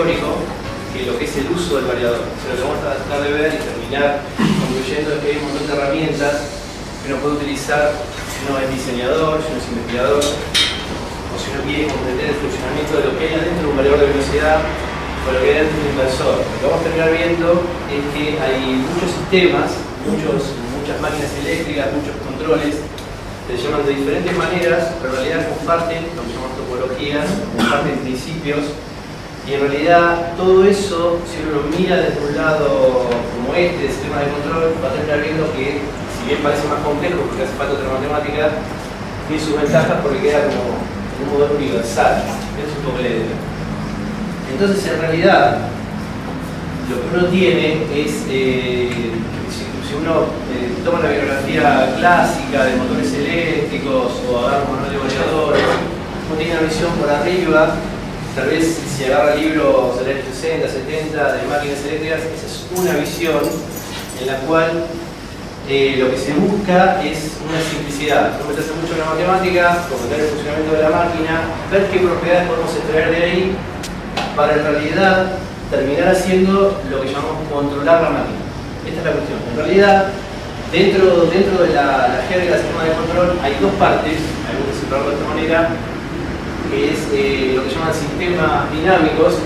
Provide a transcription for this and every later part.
teórico que lo que es el uso del variador. O sea, lo que vamos a tratar de ver y terminar concluyendo es que hay un montón de herramientas que uno puede utilizar si uno es diseñador, si uno es investigador, o si uno quiere comprender el funcionamiento de lo que hay adentro de un variador de velocidad o lo que hay dentro de un inversor. Lo que vamos a terminar viendo es que hay muchos sistemas, muchas máquinas eléctricas, muchos controles que se llaman de diferentes maneras, pero en realidad comparten lo que llamamos topologías, comparten principios, y en realidad todo eso, si uno lo mira desde un lado como este, el sistema de control, va a terminar viendo que, si bien parece más complejo porque hace falta otra matemática, tiene sus ventajas porque queda como un modelo universal. Eso es un poco la idea. Entonces, en realidad, lo que uno tiene es, si uno toma la bibliografía clásica de motores eléctricos o agarra un manual de variadores, uno tiene una visión por arriba. Tal vez si agarra libros de los años 60, 70 de máquinas eléctricas, esa es una visión en la cual lo que se busca es una simplicidad. No meterse mucho en la matemática, comprender el funcionamiento de la máquina, ver qué propiedades podemos extraer de ahí, para en realidad terminar haciendo lo que llamamos controlar la máquina. Esta es la cuestión. En realidad, dentro de la jerga del sistema de control hay dos partes, hay que separarlo de esta manera, que es lo que llaman sistemas dinámicos.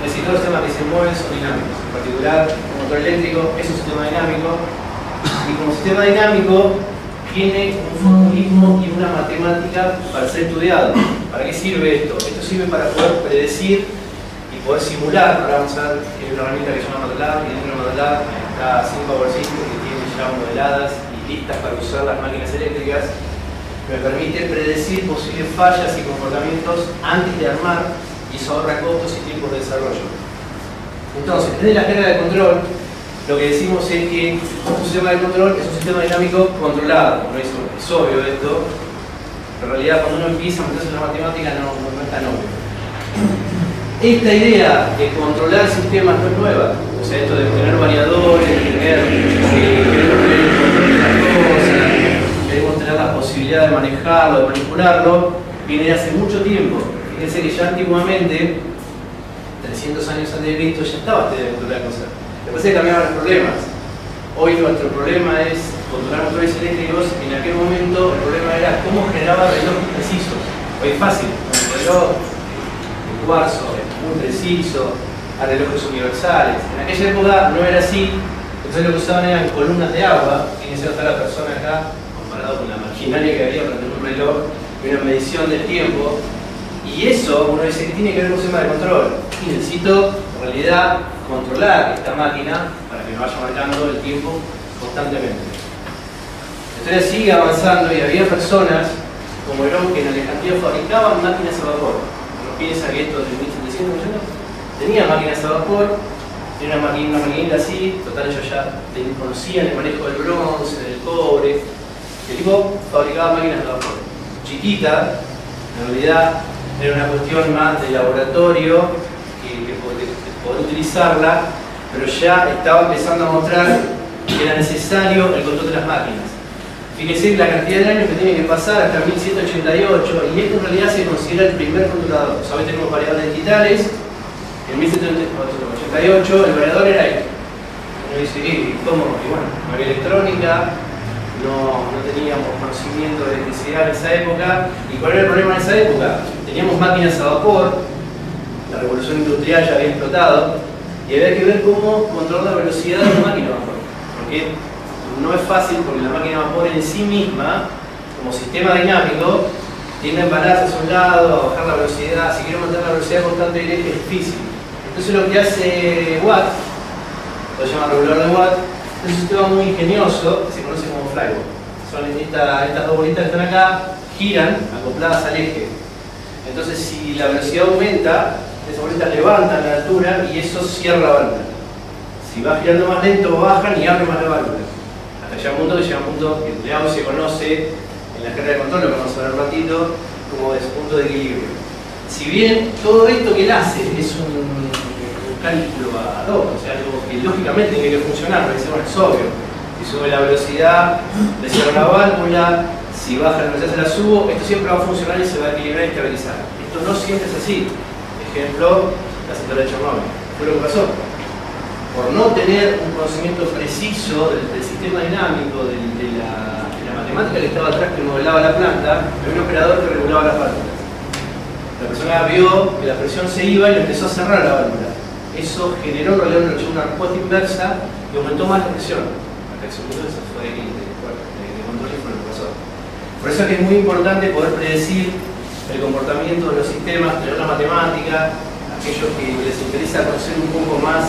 Es decir, todos los sistemas que se mueven son dinámicos. En particular, un motor eléctrico es un sistema dinámico, y como sistema dinámico tiene un formulismo y una matemática para ser estudiado. ¿Para qué sirve esto? Esto sirve para poder predecir y poder simular. Ahora vamos a ver que hay una herramienta que se llama MATLAB, y dentro de MATLAB está Power System, que tiene ya modeladas y listas para usar las máquinas eléctricas, me permite predecir posibles fallas y comportamientos antes de armar, y eso ahorra costos y tiempos de desarrollo. Entonces, desde la jerga de control, lo que decimos es que un sistema de control es un sistema dinámico controlado. Como es obvio esto, pero en realidad cuando uno empieza a meterse en la matemática no es tan obvio. Esta idea de controlar sistemas no es nueva. O sea, esto de tener variadores, de tener queremos tener la posibilidad de manejarlo, de manipularlo, viene de hace mucho tiempo. Fíjense que ya antiguamente, 300 años antes de Cristo, ya estaba este de controlar cosas. Después se cambiaron los problemas. Hoy nuestro problema es controlar motores eléctricos. En aquel momento el problema era cómo generaba relojes precisos. Hoy es fácil, con un reloj de cuarzo, muy preciso, a relojes universales. En aquella época no era así. Entonces lo que usaban eran columnas de agua. Fíjense está la persona acá, comparado con la maquinaria que había para tener un reloj y una medición del tiempo. Y eso, uno dice, que tiene que ver con un sistema de control. Y necesito, en realidad, controlar esta máquina para que me vaya marcando el tiempo constantemente. La historia sigue avanzando y había personas como Herón que en Alejandría fabricaban máquinas a vapor. Uno piensa que esto de 1700 tenía máquinas a vapor, tenía una maquinita así, total ellos ya conocían el manejo del bronce, del cobre. El tipo fabricaba máquinas de vapor. Chiquita, en realidad era una cuestión más de laboratorio que poder utilizarla, pero ya estaba empezando a mostrar que era necesario el control de las máquinas. Fíjense la cantidad de años que tiene que pasar hasta 1788, y esto en realidad se considera el primer controlador. O sea, hoy tenemos variadores digitales. En 1788 el variador era esto. Uno dice, ¿cómo? Y bueno, no había electrónica, no teníamos conocimiento de electricidad en esa época. ¿Y cuál era el problema en esa época? Teníamos máquinas a vapor, la revolución industrial ya había explotado, y había que ver cómo controlar la velocidad de una máquina a vapor. Porque no es fácil, porque la máquina a vapor en sí misma, como sistema dinámico, tiende a embalarse hacia un lado, a bajar la velocidad. Si quiero mantener la velocidad constante del eje es difícil. Entonces lo que hace Watt, lo llama regulador de Watt, es un sistema muy ingenioso que se conoce como flywheel. Son estas dos bolitas que están acá, giran acopladas al eje. Entonces si la velocidad aumenta, esas bolitas levantan la altura y eso cierra la válvula. Si va girando más lento, bajan y abren más la válvula. Hasta llega un punto que empleado se conoce en la jerga de control, lo que vamos a ver un ratito, como ese punto de equilibrio. Si bien todo esto que él hace es un cálculo ad hoc, o sea, algo que lógicamente tiene que funcionar, porque bueno, es obvio. Si sube la velocidad, le cierro la válvula, si baja la velocidad se la subo, esto siempre va a funcionar y se va a equilibrar y estabilizar. Esto no siempre es así. Ejemplo, la central de Chernobyl. Fue lo que pasó. Por no tener un conocimiento preciso del sistema dinámico, de la matemática que estaba atrás que modelaba la planta, había un operador que regulaba las válvulas. La persona vio que la presión se iba y empezó a cerrar la válvula. Eso generó en realidad una respuesta inversa y aumentó más la presión. Hasta que se aumentó, eso fue de control y fue lo que pasó. Por eso es que es muy importante poder predecir el comportamiento de los sistemas, tener la matemática, aquellos que les interesa conocer un poco más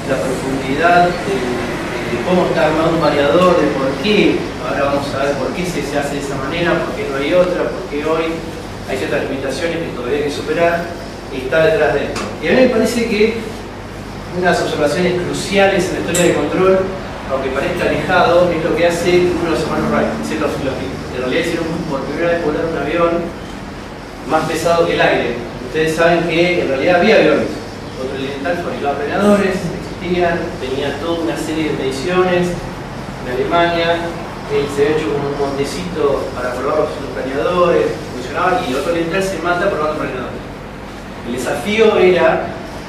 la profundidad de cómo está armado un variador, de por qué, ahora vamos a ver por qué se hace de esa manera, por qué no hay otra, por qué hoy hay ciertas limitaciones que todavía hay que superar, y está detrás de esto. Y a mí me parece que unas observaciones cruciales en la historia del control, aunque parezca alejado, es lo que hace uno de los hermanos Wright. En realidad hicieron por primera vez volar un avión más pesado que el aire. Ustedes saben que en realidad había aviones. Otro Lilienthal fabricaba planeadores, existían, tenía toda una serie de mediciones en Alemania. Él se había hecho como un montecito para probar los planeadores, funcionaba, y el otro Lilienthal se mata probando planeadores. El desafío era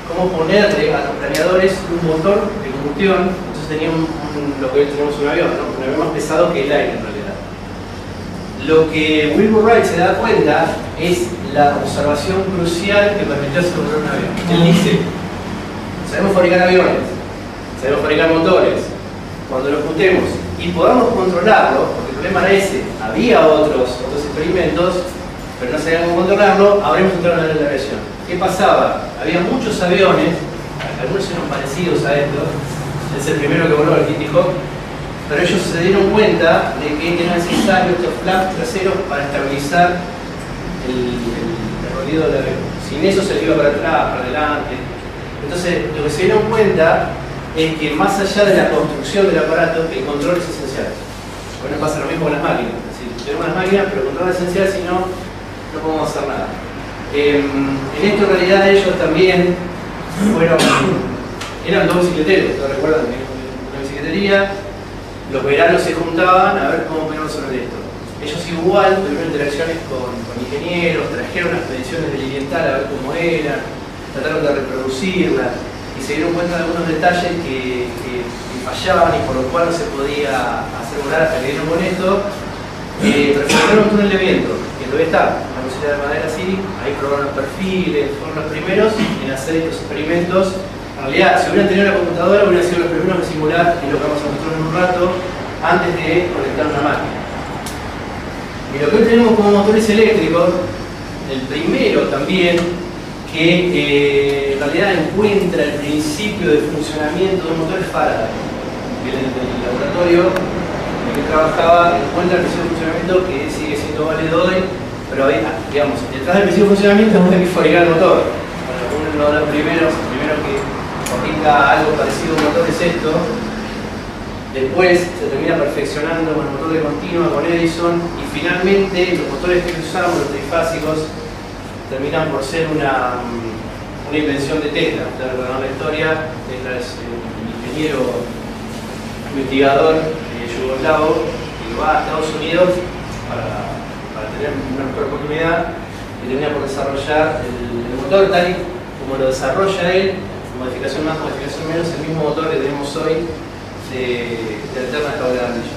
cómo ponerle a los planeadores un motor de combustión. Entonces tenía lo que hoy tenemos un avión, ¿no? Un avión más pesado que el aire en realidad. Lo que Wilbur Wright se da cuenta es la observación crucial que permitió asegurar un avión. Él dice, sabemos fabricar aviones, sabemos fabricar motores. Cuando los juntemos y podamos controlarlo, porque el problema era ese, había otros experimentos, pero no sabíamos cómo controlarlo, habremos entrado en la aviación. ¿Qué pasaba? Había muchos aviones, algunos eran parecidos a estos, es el primero que voló, el Kitty Hawk, pero ellos se dieron cuenta de que eran necesarios estos flaps traseros para estabilizar el rodillo del avión. Sin eso se le iba para atrás, para adelante. Entonces, lo que se dieron cuenta es que más allá de la construcción del aparato, el control es esencial. Bueno, pasa lo mismo con las máquinas. Es decir, tenemos las máquinas, pero el control es esencial, si no, no podemos hacer nada. En esto, en realidad, ellos también eran dos bicicleteros, ¿no recuerdan? Una bicicletería. Los veranos se juntaban a ver cómo podíamos resolver esto. Ellos igual tuvieron interacciones con ingenieros, trajeron las mediciones del Lilienthal a ver cómo eran, trataron de reproducirlas y se dieron cuenta de algunos detalles que fallaban y por lo cual no se podía asegurar hasta que dieron con esto. Perfeccionaron un túnel de viento, que todavía está, una cosita de madera así, ahí probaron los perfiles, fueron los primeros en hacer estos experimentos. En realidad, si hubieran tenido la computadora, hubieran sido los primeros en simular, y lo que vamos a mostrar en un rato, antes de conectar una máquina. Y lo que hoy tenemos como motores eléctricos, el primero también, que en realidad encuentra el principio de funcionamiento de un motor es Faraday. El laboratorio en el que trabajaba encuentra el principio de funcionamiento que sigue siendo válido hoy, pero ahí, digamos, detrás del principio de funcionamiento hay que fabricar el motor. Bueno, uno de los primeros que fabrica algo parecido a un motor es esto. Después se termina perfeccionando con el motor de continua, con Edison, y finalmente los motores que usamos, los trifásicos, terminan por ser una invención de Tesla. Ustedes recordarán la historia. Tesla es un ingeniero investigador yugoslavo que va a Estados Unidos para tener una mejor oportunidad y termina por desarrollar el motor tal y como lo desarrolla él, modificación más, modificación menos, el mismo motor que tenemos hoy de alterna cable de anillo.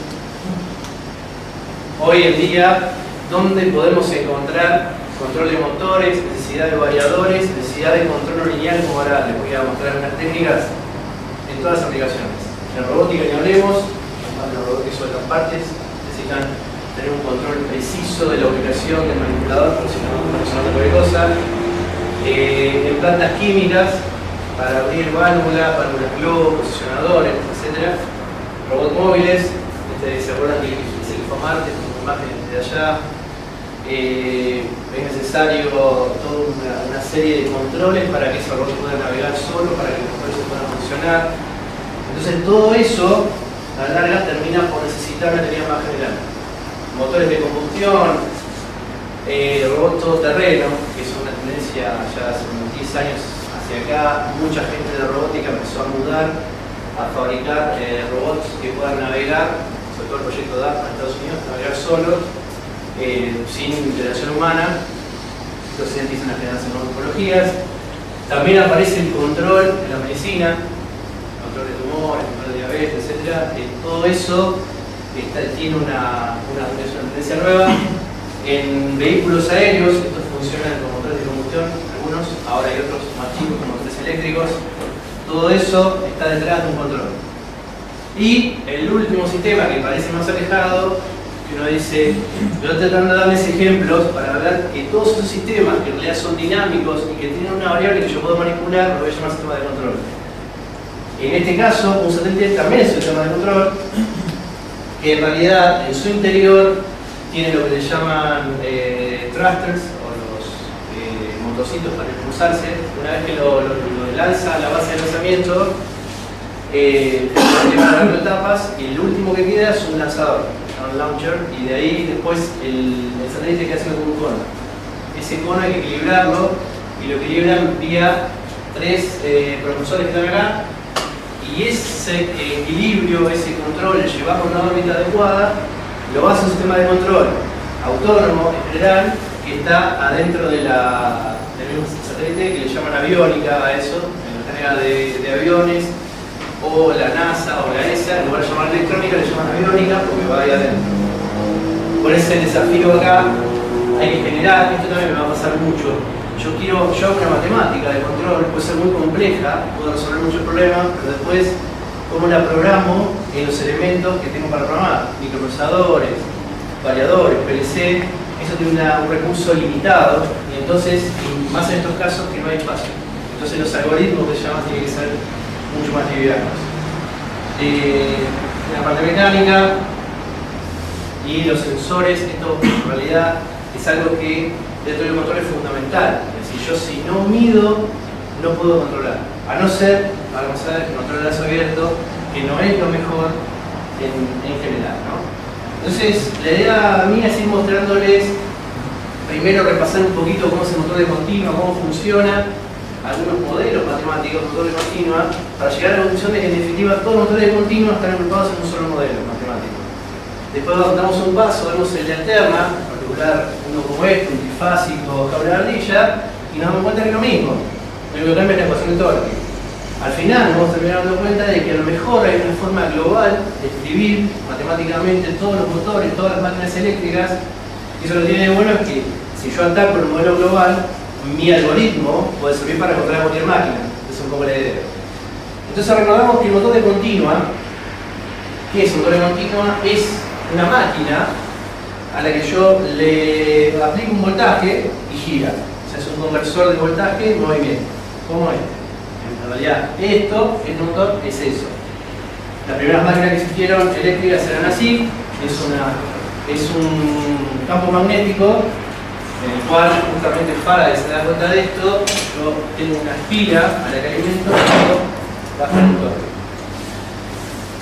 Hoy en día, ¿dónde podemos encontrar control de motores, necesidad de variadores, necesidad de control no lineal? Como ahora les voy a mostrar unas técnicas en todas las aplicaciones. En robótica ni hablemos, los robots que sueltan partes necesitan tener un control preciso de la ubicación del manipulador, porque si no, no funciona cualquier cosa. En plantas químicas, para abrir válvulas globo, posicionadores, etc. Robots móviles, ¿se acuerdan que es el Fomarte, con imágenes de allá? Es necesario toda una serie de controles para que ese robot pueda navegar solo, para que los motores puedan funcionar. Entonces todo eso, a la larga, termina por necesitar una teoría más general. Motores de combustión, robots todoterreno, que es una tendencia ya hace unos 10 años hacia acá. Mucha gente de robótica empezó a mudar, a fabricar robots que puedan navegar, sobre todo el proyecto DARPA en Estados Unidos, navegar solos, sin interacción humana. Los científicos generan nuevas tecnologías. También aparece el control de la medicina, control de tumores, control de diabetes, etc. Todo eso tiene una tendencia nueva. En vehículos aéreos, estos funcionan con motores de combustión, algunos, ahora hay otros más chicos con motores eléctricos. Todo eso está detrás de un control. Y el último sistema que parece más alejado, que uno dice, yo estoy tratando de darles ejemplos para ver que todos estos sistemas que en realidad son dinámicos y que tienen una variable que yo puedo manipular, lo voy a llamar sistema de control. En este caso, un satélite también es un sistema de control, que en realidad en su interior tiene lo que le llaman thrusters o los motorcitos para impulsarse. Una vez que lo lanza a la base de lanzamiento, lleva las etapas y el último que queda es un lanzador, un launcher, y de ahí después el satélite que hace como un cono. Ese cono hay que equilibrarlo y lo equilibran vía 3 propulsores que están acá, y ese equilibrio, ese control, el llevarlo a una órbita adecuada, lo hace un sistema de control autónomo en general que está adentro del mismo satélite, que le llaman aviónica a eso, en la carga de aviones, o la NASA o la ESA, en lugar de llamar electrónica, le llaman aviónica porque va ahí adentro. Por ese desafío acá hay que generar, esto también me va a pasar mucho. Yo hago una matemática de control, puede ser muy compleja, puedo resolver muchos problemas, pero después, ¿cómo la programo en los elementos que tengo para programar? Microprocesadores, variadores, PLC, eso tiene un recurso limitado, y entonces, más en estos casos, que no hay espacio. Entonces los algoritmos que se llaman tienen que ser mucho más livianos. La parte mecánica y los sensores, esto en realidad es algo que dentro del control es fundamental. Es decir, yo si no mido, no puedo controlar. A no ser, vamos a ver, control de lazo abierto, que no es lo mejor en general, ¿no? Entonces, la idea mía es ir mostrándoles, primero repasar un poquito cómo es el motor de continua, cómo funciona, algunos modelos matemáticos de motor de continua, para llegar a la conclusión de que en definitiva todos los motores de continua están agrupados en un solo modelo matemático. Después damos un paso, vemos el de alterna, en particular uno como este, un trifásico, cable de ardilla, y nos damos cuenta que es lo mismo. Lo único que cambia es la ecuación de torque. Al final nos vamos a terminar dando cuenta de que a lo mejor hay una forma global de escribir matemáticamente todos los motores, todas las máquinas eléctricas, y eso lo que tiene de bueno es que si yo ataco el modelo global, mi algoritmo puede servir para controlar cualquier máquina. Esa es un poco la idea. Entonces recordamos que el motor de continua, ¿qué es un motor de continua? Es una máquina a la que yo le aplico un voltaje y gira. O sea, es un conversor de voltaje en movimiento. ¿Cómo es? En realidad, esto, el motor, es eso. Las primeras máquinas que existieron eléctricas eran así. Es un campo magnético en el cual justamente Faraday se da cuenta de esto. Yo tengo una espira a la que alimento y baja el torque.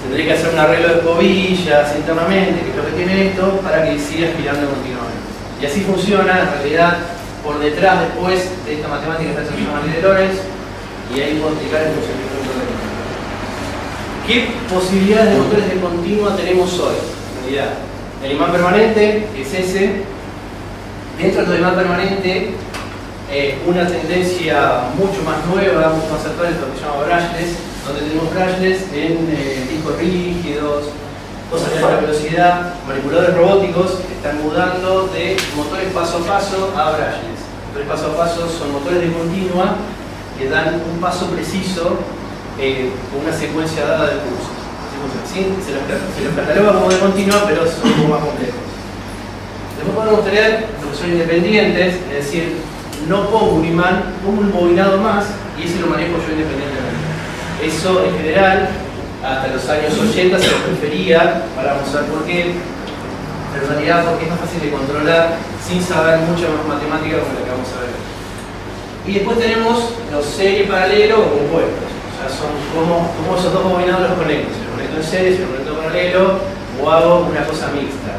Tendré que hacer un arreglo de escobillas internamente, que es lo que tiene esto, para que siga girando continuamente. Y así funciona, en realidad, por detrás después de esta matemática que está llamada ley de Lorentz, y ahí puedo explicar el funcionamiento del motor de continua. ¿Qué posibilidades de motores de continua tenemos hoy? En realidad, el imán permanente, que es ese. Dentro del imán permanente, una tendencia mucho más nueva, mucho más actual, es lo que se llama brushless, donde tenemos brushless en discos rígidos, cosas de alta velocidad, manipuladores robóticos que están mudando de motores paso a paso a brushless. Motores paso a paso son motores de continua que dan un paso preciso con una secuencia dada de pulsos. ¿Sí? Se los cataloga como de continua, pero son un poco más complejos. Después podemos tener lo que son independientes, es decir, no pongo un imán, pongo un bobinado más y ese lo manejo yo independientemente. Eso en general, hasta los años 80 se lo prefería, ahora vamos a ver por qué, pero en realidad porque es más fácil de controlar sin saber mucha más matemática como la que vamos a ver. Y después tenemos los serie paralelo o compuestos, o sea, son como esos dos bobinados los conecto, si los conecto en serie, si los conecto paralelo, o hago una cosa mixta.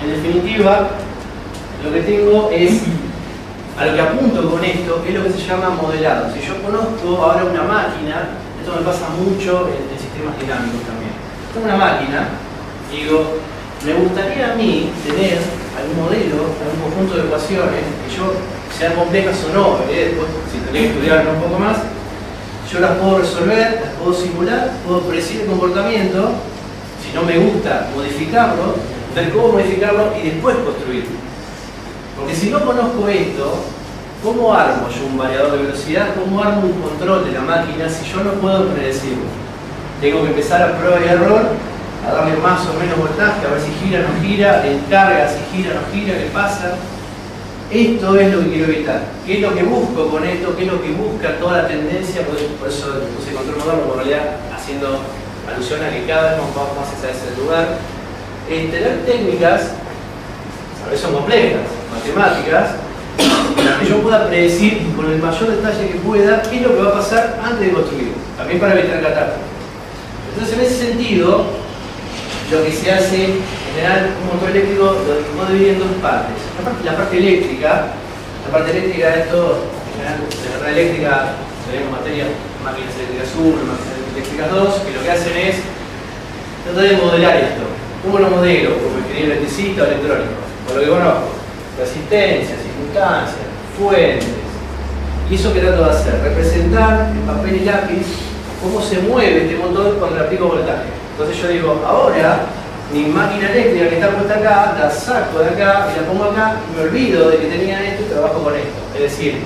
En definitiva, lo que tengo es, a lo que apunto con esto, es lo que se llama modelado. Si yo conozco ahora una máquina, esto me pasa mucho en sistemas dinámicos también. Tengo una máquina y digo, me gustaría a mí tener algún modelo, algún conjunto de ecuaciones que yo sean complejas o no, después si tenés que estudiar un poco más, yo las puedo resolver, las puedo simular, puedo predecir el comportamiento, si no me gusta, modificarlo, ver cómo modificarlo y después construirlo. Porque si no conozco esto, ¿cómo armo yo un variador de velocidad? ¿Cómo armo un control de la máquina si yo no puedo predecirlo? Tengo que empezar a prueba y error, a darle más o menos voltaje, a ver si gira o no gira, en carga, si gira o no gira, qué pasa. Esto es lo que quiero evitar. ¿Qué es lo que busco con esto? ¿Qué es lo que busca toda la tendencia? Por eso puse control moderno, en realidad haciendo alusión a que cada vez vamos más hacia ese lugar. Tener técnicas, a veces son complejas, matemáticas, en las que yo pueda predecir con el mayor detalle que pueda qué es lo que va a pasar antes de construir, también para evitar catástrofes. Entonces, en ese sentido, lo que se hace en general, un motor eléctrico lo puedo dividir en dos partes. La parte eléctrica, de esto, en general, de la red eléctrica, tenemos máquinas eléctricas 1, máquinas eléctricas 2, que lo que hacen es tratar de modelar esto. ¿Cómo lo modelo? Como ingeniero electricista o electrónico. Por lo que conozco, resistencias, circunstancias, fuentes. Y eso que trato de hacer, representar en papel y lápiz cómo se mueve este motor cuando le aplico voltaje. Entonces yo digo, ahora mi máquina eléctrica que está puesta acá, la saco de acá y la pongo acá y me olvido de que tenía esto y trabajo con esto. Es decir,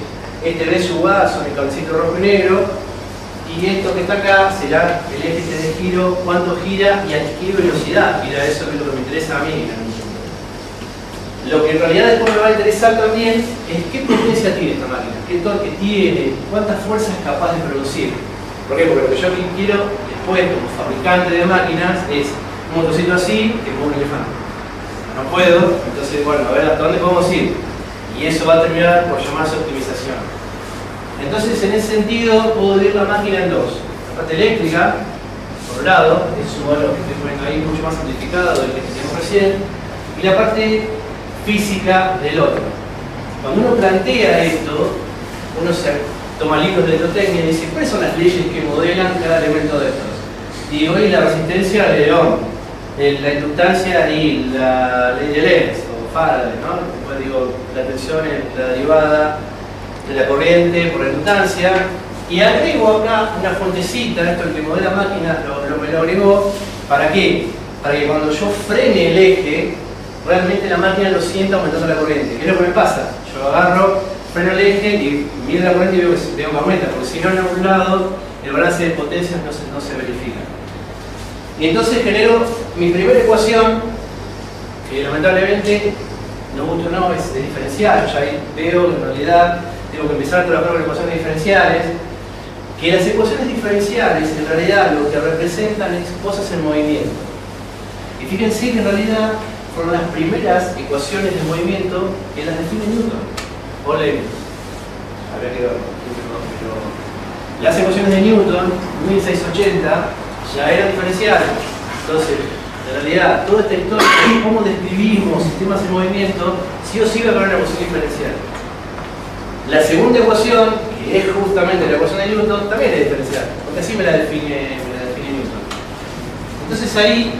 este ve su vaso en el cablecito rojo y negro y esto que está acá será el eje de giro, cuánto gira y a qué velocidad gira. Eso es lo que me interesa a mí. Lo que en realidad después me va a interesar también es qué potencia tiene esta máquina, qué torque tiene, cuántas fuerzas es capaz de producir. ¿Por qué? Porque lo que yo quiero después como fabricante de máquinas es un motorcito así que mueve un elefante. No puedo, entonces bueno, a ver hasta dónde podemos ir. Y eso va a terminar por llamarse optimización. Entonces en ese sentido puedo dividir la máquina en dos. La parte eléctrica, por un lado, es un modelo que estoy poniendo ahí mucho más simplificado del que teníamos recién, y la parte física del otro. Cuando uno plantea esto, uno se toma libros de electrotecnia y dice, ¿cuáles son las leyes que modelan cada elemento de estos? Y hoy la resistencia de Ohm, la inductancia y la ley de Lenz, o Faraday, ¿no? Después digo, la tensión es la derivada de la corriente por la inductancia. Y agrego acá una fuentecita, esto el que modela máquinas me lo agregó, ¿para qué? Para que cuando yo frene el eje, realmente la máquina lo sienta aumentando la corriente. ¿Qué es lo que me pasa? Yo agarro, freno el eje y mido la corriente y veo que aumenta, porque si no en algún lado el balance de potencias no se verifica. Y entonces genero mi primera ecuación, que lamentablemente, no gusto o no, es de diferencial. Ya ahí veo que en realidad tengo que empezar a trabajar con ecuaciones diferenciales, que las ecuaciones diferenciales en realidad lo que representan es cosas en movimiento. Y fíjense que en realidad fueron las primeras ecuaciones de movimiento que las define Newton. O Leibniz. Habría que verlo. Las ecuaciones de Newton, 1680, ya eran diferenciales. Entonces, en realidad, toda esta historia de cómo describimos sistemas en movimiento, sí o sí va a haber una ecuación diferencial. La segunda ecuación, que es justamente la ecuación de Newton, también es diferencial, porque así me la define Newton. Entonces ahí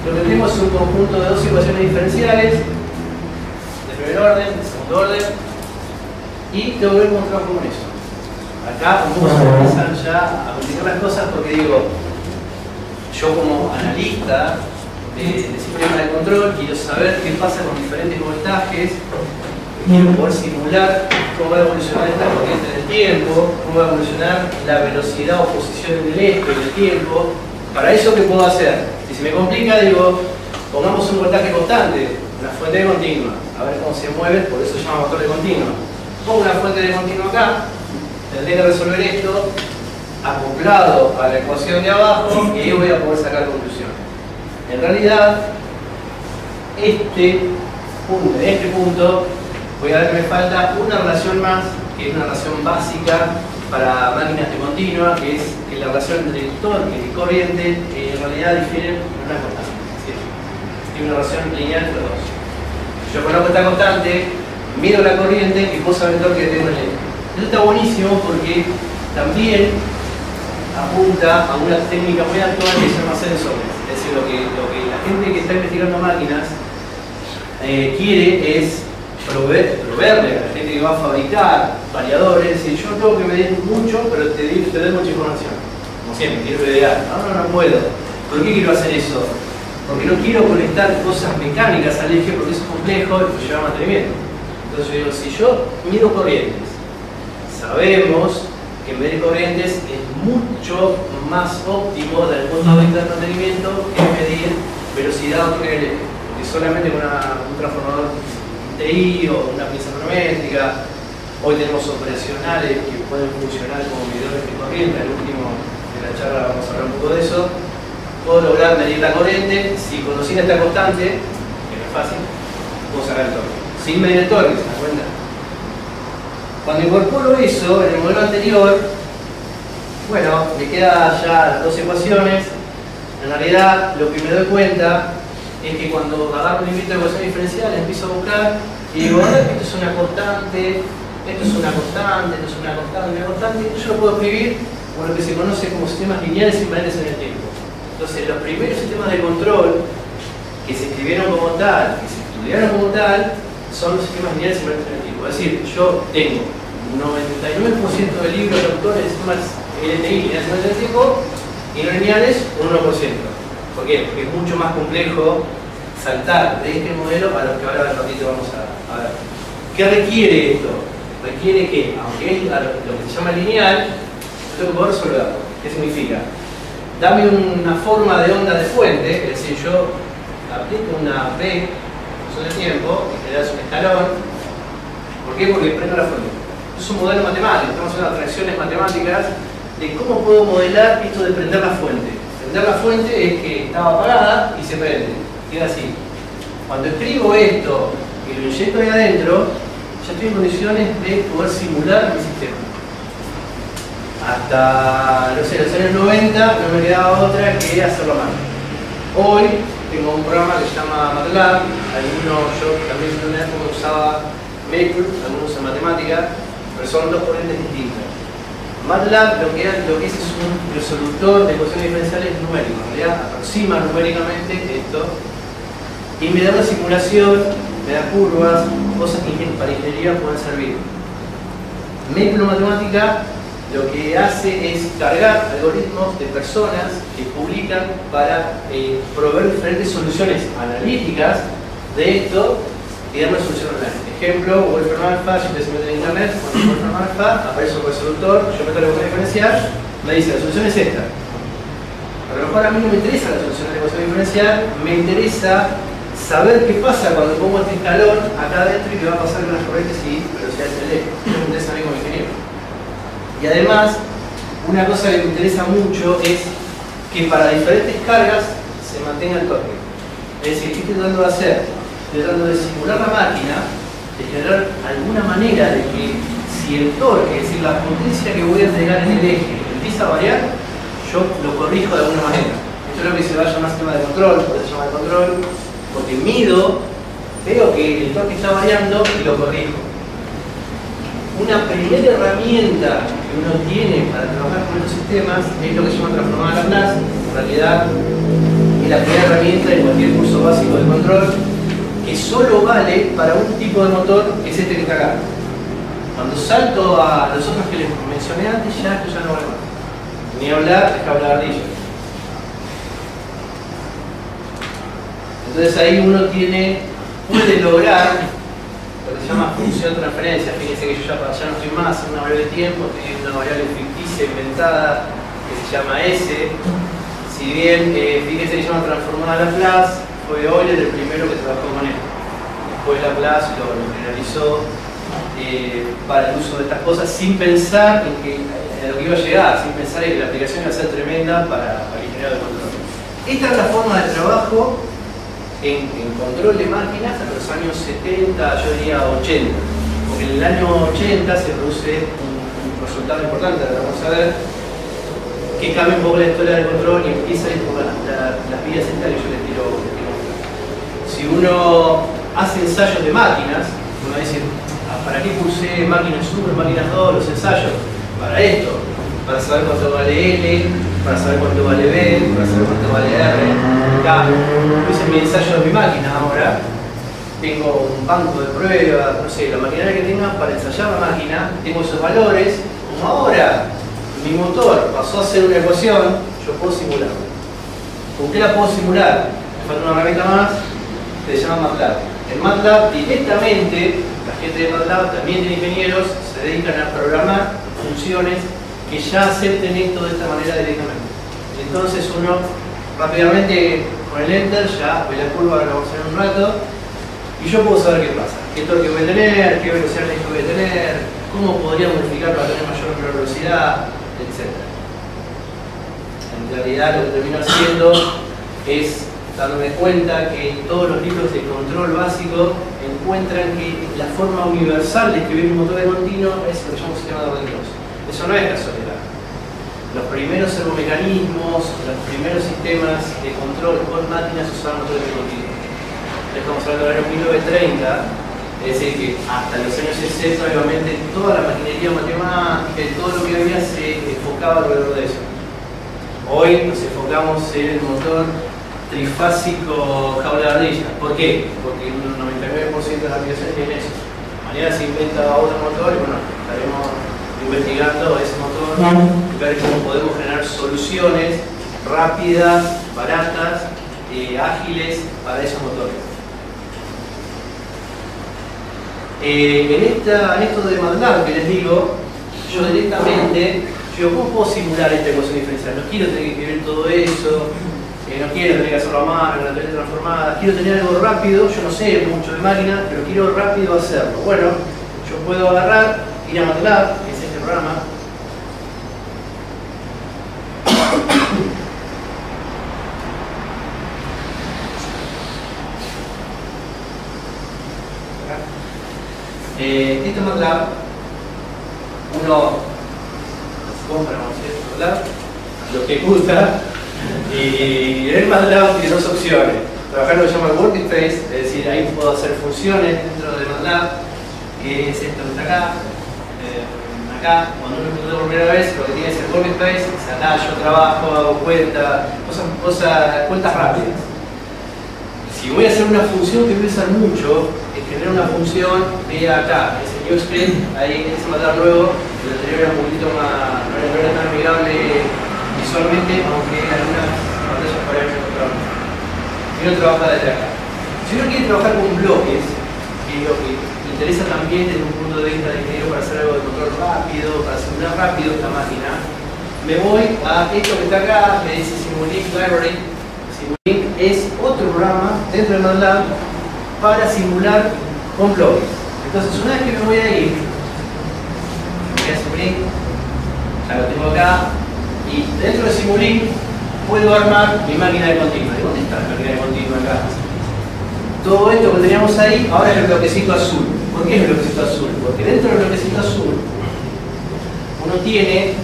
lo que tenemos es un conjunto de dos ecuaciones diferenciales, de primer orden, de segundo orden, y tengo que ver cómo trabajo con eso. Acá se empiezan ya a complicar las cosas porque digo, yo como analista de sistema de control quiero saber qué pasa con diferentes voltajes, quiero poder simular cómo va a evolucionar esta corriente en el tiempo, cómo va a evolucionar la velocidad o posición del eje en el tiempo. Para eso, ¿qué puedo hacer? Si se me complica, digo, pongamos un voltaje constante, una fuente de continua, a ver cómo se mueve, por eso se llama motor de continua. Pongo una fuente de continua acá, tendré que resolver esto acoplado a la ecuación de abajo y ahí voy a poder sacar conclusión. En realidad, en este punto, voy a ver que me falta una relación más, que es una relación básica para máquinas de continua, que es la relación entre torque y corriente, que en realidad difieren en una constante. ¿Sí? Tiene una relación lineal entre los dos. Yo conozco esta constante, mido la corriente y puedo saber el torque que tengo en el eje. Esto está buenísimo porque también apunta a una técnica muy actual que se llama sensores. Es decir, lo que la gente que está investigando máquinas quiere es proveerle a la gente que va a fabricar variadores, es decir, yo tengo que medir mucho, pero te doy mucha información. Como siempre, quiero idear. No puedo. ¿Por qué quiero hacer eso? Porque no quiero conectar cosas mecánicas al eje porque eso es complejo y lleva mantenimiento. Entonces yo digo, si yo mido corrientes, sabemos que medir corrientes es mucho más óptimo desde el punto de vista del mantenimiento que medir velocidad o toque del eje. Porque solamente con un transformador TI o una pinza manométrica, hoy tenemos operacionales que pueden funcionar como medidores de corriente. Al último de la charla vamos a hablar un poco de eso. Puedo lograr medir la corriente. Si conociera esta constante, que no es fácil, puedo sacar el torque. Sin medir el torque, ¿se dan cuenta? Cuando incorporo eso en el modelo anterior, bueno, me quedan ya las dos ecuaciones. En realidad, lo que me doy cuenta es que cuando agarro un invento de ecuación diferencial, empiezo a buscar y digo, a ver, esto es una constante, esto es una constante, esto es una constante, una constante. Yo lo puedo escribir con lo que se conoce como sistemas lineales invariantes en el tiempo. Entonces, los primeros sistemas de control que se escribieron como tal, que se estudiaron como tal, son los sistemas lineales invariantes en el tiempo. Es decir, yo tengo un 99% de libros de autores de sistemas LTI lineales invariantes en el tiempo y no lineales un 1%. ¿Por qué? Porque es mucho más complejo saltar de este modelo a lo que ahora al ratito vamos a ver. ¿Qué requiere esto? Requiere que, aunque es lo que se llama lineal, yo tengo que poder resolverlo. ¿Qué significa? Dame una forma de onda de fuente, es decir, yo aplico una P función de tiempo y generas un escalón. ¿Por qué? Porque prendo la fuente. Es un modelo matemático, estamos haciendo abstracciones matemáticas de cómo puedo modelar esto de prender la fuente. Prender la fuente es que estaba apagada y se prende, queda así. Cuando escribo esto y lo inyecto ahí adentro, ya estoy en condiciones de poder simular mi sistema. Hasta, no sé, los años 90 no me quedaba otra que hacerlo a mano. Hoy tengo un programa que se llama MATLAB. Yo también en una época usaba Maple, algunos usan matemática, pero son dos corrientes distintas. MATLAB lo que es un resolutor de ecuaciones diferenciales numéricos. En realidad aproxima numéricamente esto y me da una simulación, me da curvas, cosas que para ingeniería pueden servir. Maple matemática lo que hace es cargar algoritmos de personas que publican para proveer diferentes soluciones analíticas de esto y dar una solución online. Ejemplo, Wolfram Alpha, si ustedes se meten en internet, cuando Wolfram Alpha aparece un resolutor, yo meto la ecuación diferencial, me dice la solución es esta. A lo mejor a mí no me interesa la solución de la ecuación diferencial, me interesa saber qué pasa cuando pongo este escalón acá adentro y qué va a pasar con las corrientes y velocidades del eje. Eso me interesa a mí como ingeniero. Y además, una cosa que me interesa mucho es que para diferentes cargas se mantenga el torque. Es decir, ¿qué estoy tratando de hacer? Estoy tratando de simular la máquina, de generar alguna manera de que si el torque, es decir, la potencia que voy a entregar en el eje, empieza a variar, yo lo corrijo de alguna manera. Esto es lo que se va a llamar sistema de control, por eso se llama de control, porque mido, veo que el torque está variando y lo corrijo. Una primera herramienta que uno tiene para trabajar con estos sistemas es lo que se llama transformada Laplace. En realidad es la primera herramienta de cualquier curso básico de control que solo vale para un tipo de motor, que es este que está acá. Cuando salto a los otros que les mencioné antes, esto ya no vale más. Ni hablar de cable de ardilla. Entonces ahí uno puede lograr lo que se llama función de transferencia. Fíjense que yo ya no estoy más en una variable de tiempo, estoy en una variable ficticia inventada que se llama S. Si bien, fíjense que se llama transformada Laplace, fue Euler el primero que trabajó con esto. Después Laplace lo generalizó para el uso de estas cosas sin pensar en lo que iba a llegar, sin pensar en que la aplicación iba a ser tremenda para el ingeniero de control. Esta es la forma de trabajo en control de máquinas hasta los años 70, yo diría 80. Porque en el año 80 se produce un resultado importante, ahora vamos a ver, que cambia un poco la historia del control y empieza a ir por las vías estas que yo les quiero mostrar. Si uno hace ensayos de máquinas, uno dice, ¿para qué puse máquinas 1, máquinas 2, los ensayos? Para esto, para saber cuánto vale L, para saber cuánto vale B, para saber cuánto vale R. Acá, hice mi ensayo de mi máquina ahora, tengo un banco de pruebas, no sé, la maquinaria que tenga para ensayar la máquina, tengo esos valores, como ahora mi motor pasó a ser una ecuación, yo puedo simularlo. ¿Con qué la puedo simular? Me falta una herramienta más que se llama MATLAB. En MATLAB directamente, la gente de MATLAB, también de ingenieros, se dedican a programar funciones que ya acepten esto de esta manera directamente. Entonces uno rápidamente con el Enter ya ve la curva, lo vamos a ver en un rato, y yo puedo saber qué pasa, qué torque voy a tener, qué velocidad de disco voy a tener, cómo podría modificar para tener mayor o menor velocidad, etc. En realidad lo que termino haciendo es dándome cuenta que todos los libros de control básico encuentran que la forma universal de escribir un motor de continuo es lo que llamamos sistema de orden 2. Eso no es casualidad. Los primeros servomecanismos, los primeros sistemas de control con máquinas usaban motores de continuo. Estamos hablando del año 1930, es decir, que hasta los años 60, obviamente, toda la maquinaria matemática y todo lo que había se enfocaba alrededor de eso. Hoy nos enfocamos en el motor trifásico jaula de ardilla. ¿Por qué? Porque un 99% de las aplicaciones tienen eso. Mañana se inventa otro motor y bueno, estaremos investigando ese motor y ver cómo podemos generar soluciones rápidas, baratas, ágiles para esos motores. En esto de MATLAB que les digo, yo directamente, ¿cómo puedo simular esta ecuación diferencial? No quiero tener que escribir todo eso, no quiero tener que hacerlo a mano, la tener transformada, quiero tener algo rápido, yo no sé mucho de máquina, pero quiero rápido hacerlo. Bueno, yo puedo agarrar, ir a MATLAB, que es este programa, este MATLAB, uno compra, vamos a decir, MATLAB, lo ejecuta, y en el MATLAB tiene dos opciones. Trabajar lo que se llama el workspace, es decir, ahí puedo hacer funciones dentro de MATLAB, que es esto que está acá. Acá, cuando uno ejecuta por primera vez, lo que tiene es el workspace, es acá yo trabajo, hago cuentas, cuentas rápidas. Si voy a hacer una función que voy a usar mucho, es generar una función de acá, ese new script, ahí en ese MATLAB nuevo, el anterior era un poquito más, no era tan amigable visualmente, aunque algunas pantallas para ver encontramos. Si uno trabaja desde acá. Si uno quiere trabajar con bloques, que es lo que me interesa también desde un punto de vista de ingeniero para hacer algo de control rápido, para simular rápido esta máquina, me voy a esto que está acá, que dice Simulink Library. Simulink es otro programa dentro de MATLAB para simular con bloques. Entonces, una vez que me voy a ir, voy a Simulink, ya lo tengo acá, y dentro de Simulink puedo armar mi máquina de continua. ¿Dónde está la máquina de continua acá? Todo esto que teníamos ahí, ahora es el bloquecito azul. ¿Por qué es el bloquecito azul? Porque dentro del bloquecito azul uno tiene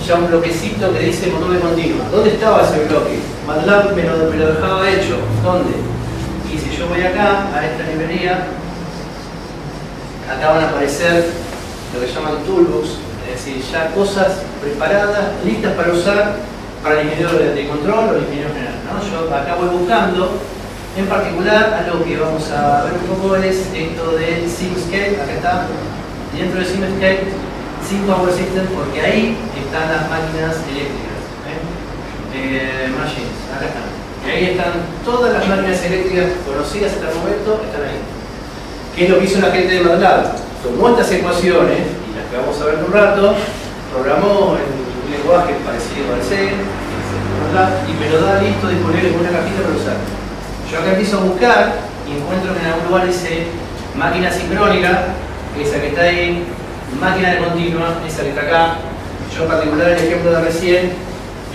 ya un bloquecito que dice motor de continua. ¿Dónde estaba ese bloque? MATLAB me lo dejaba hecho. ¿Dónde? Y si yo voy acá, a esta librería, acá van a aparecer lo que llaman toolbox, es decir, ya cosas preparadas, listas para usar para el ingeniero de control o el ingeniero general, ¿no? Yo acá voy buscando, en particular, algo que vamos a ver un poco es esto del SimScale, acá está, dentro del SimScale, Power System, porque ahí están las máquinas eléctricas, machines, acá están. Y ahí están todas las máquinas eléctricas conocidas hasta el momento, están ahí. ¿Qué es lo que hizo la gente de MATLAB? Tomó estas ecuaciones, y las que vamos a ver en un rato, programó en un lenguaje parecido al C, y me lo da listo, disponible en una cajita para usar. Yo acá empiezo a buscar y encuentro que en algún lugar dice máquina sincrónica, esa que está ahí, máquina de continua, esa que está acá. Yo en particular el ejemplo de recién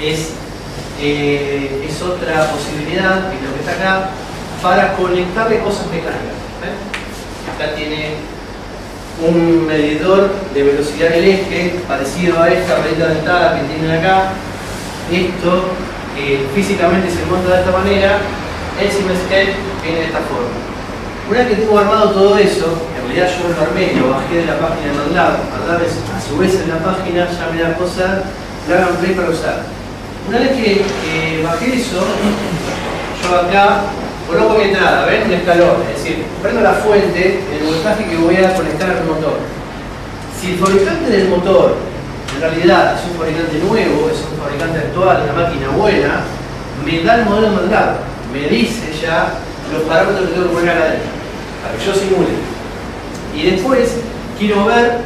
es otra posibilidad, que es lo que está acá, para conectarle cosas mecánicas. Acá tiene un medidor de velocidad en el eje, parecido a esta ruedita dentada que tienen acá. Esto físicamente se monta de esta manera, el SimScale viene de esta forma. Una vez que tengo armado todo eso, en realidad yo lo armé, lo bajé de la página de MATLAB, a su vez en la página ya me da cosas, plug and play para usar. Una vez que bajé eso, yo acá coloco mi entrada, ven un escalón, es decir, prendo la fuente, el voltaje que voy a conectar al motor. Si el fabricante del motor en realidad es un fabricante nuevo, es un fabricante actual, una máquina buena, me da el modelo mandado, me dice ya los parámetros que tengo que poner acá adentro, para que yo simule. Y después quiero ver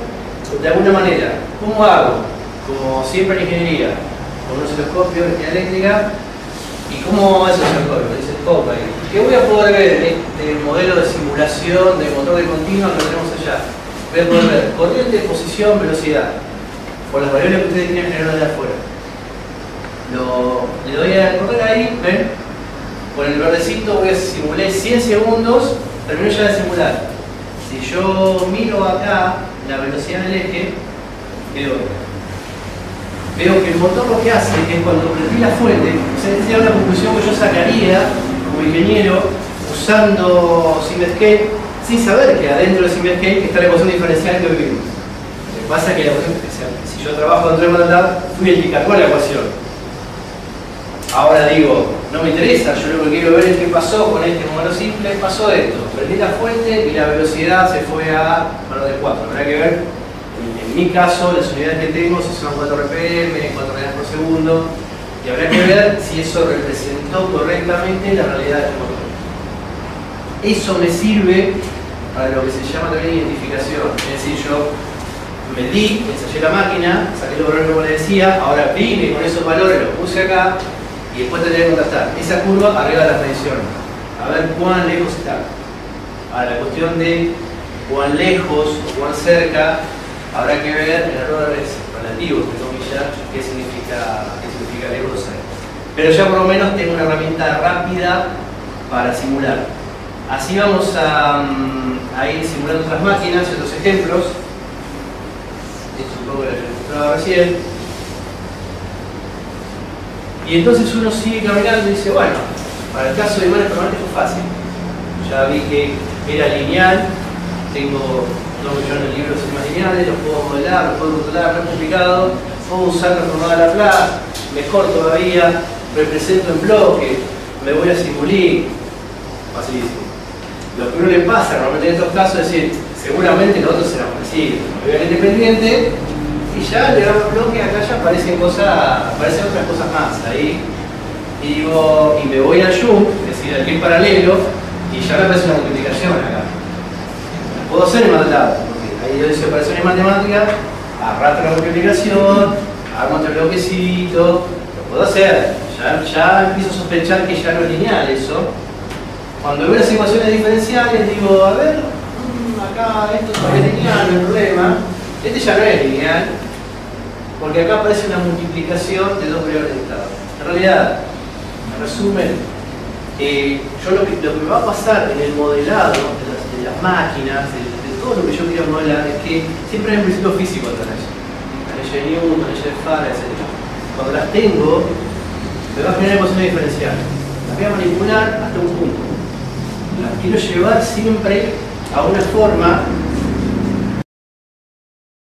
de alguna manera cómo hago, como siempre en ingeniería, con un osciloscopio de ingeniería eléctrica, y cómo es el osciloscopio, dice stop ahí. ¿Qué voy a poder ver en este modelo de simulación de motor de continua que tenemos allá? Voy a poder ver corriente, posición, velocidad, por las variables que ustedes tienen generadas de afuera. Le doy a correr ahí, ven, con el verdecito voy a simular 100 segundos, termino ya de simular. Si yo miro acá la velocidad del eje, veo que el motor lo que hace es cuando prendí la fuente, esa es una conclusión que yo sacaría como ingeniero usando Simescape, sin saber que adentro de Simescape está la ecuación diferencial que vivimos. Lo que pasa es que la ecuación, si yo trabajo dentro de MATLAB, fui el que cargó la ecuación. Ahora digo, no me interesa, yo lo que quiero ver es qué pasó con este número simple, pasó esto, prendí la fuente y la velocidad se fue a valor de 4. Habrá que ver, en mi caso, las unidades que tengo, si son 4 RPM, 4 unidades por segundo, y habrá que ver si eso representó correctamente la realidad del motor. Eso me sirve para lo que se llama también identificación, es decir, yo medí, ensayé la máquina, saqué los valores como les decía, ahora vine con esos valores, los puse acá, y después tendré que contrastar esa curva arriba de las mediciones, a ver cuán lejos está. Ahora, la cuestión de cuán lejos o cuán cerca, habrá que ver en errores relativos, entre comillas, qué significa lejos o cerca. Pero ya por lo menos tengo una herramienta rápida para simular. Así vamos a ir simulando otras máquinas y otros ejemplos. Esto es un poco lo que les mostraba recién. Y entonces uno sigue caminando y dice, bueno, para el caso de imanes permanentes fue fácil. Ya vi que era lineal, tengo 2 millones de libros en más lineales, los puedo modelar, los puedo controlar, no es complicado, puedo usar la formada de Laplace, mejor todavía, represento en bloque, me voy a simular, facilísimo. Lo que uno le pasa normalmente en estos casos es decir, seguramente los otros serán parecidos. Me voy al independiente y ya le damos bloque, acá ya aparecen otras cosas más ahí. Y digo, y me voy al jump, es decir, al que es paralelo, y ya me aparece una multiplicación acá. La puedo hacer en MATLAB, porque ahí yo dice operaciones matemáticas, arrastro la multiplicación, hago otro bloquecito, lo puedo hacer. Ya empiezo a sospechar que ya no es lineal eso. Cuando veo las ecuaciones diferenciales digo, a ver, acá esto es lineal, no hay problema. Este ya no es lineal, porque acá aparece una multiplicación de 2 variables de estado. En realidad, en resumen, yo lo que me va a pasar en el modelado de las máquinas, de todo lo que yo quiero modelar, es que siempre hay un principio físico atrás. La ley de Newton, la ley de Faraday, etc. Cuando las tengo, me va a generar ecuaciones diferenciales. Las voy a manipular hasta un punto. Las quiero llevar siempre a una forma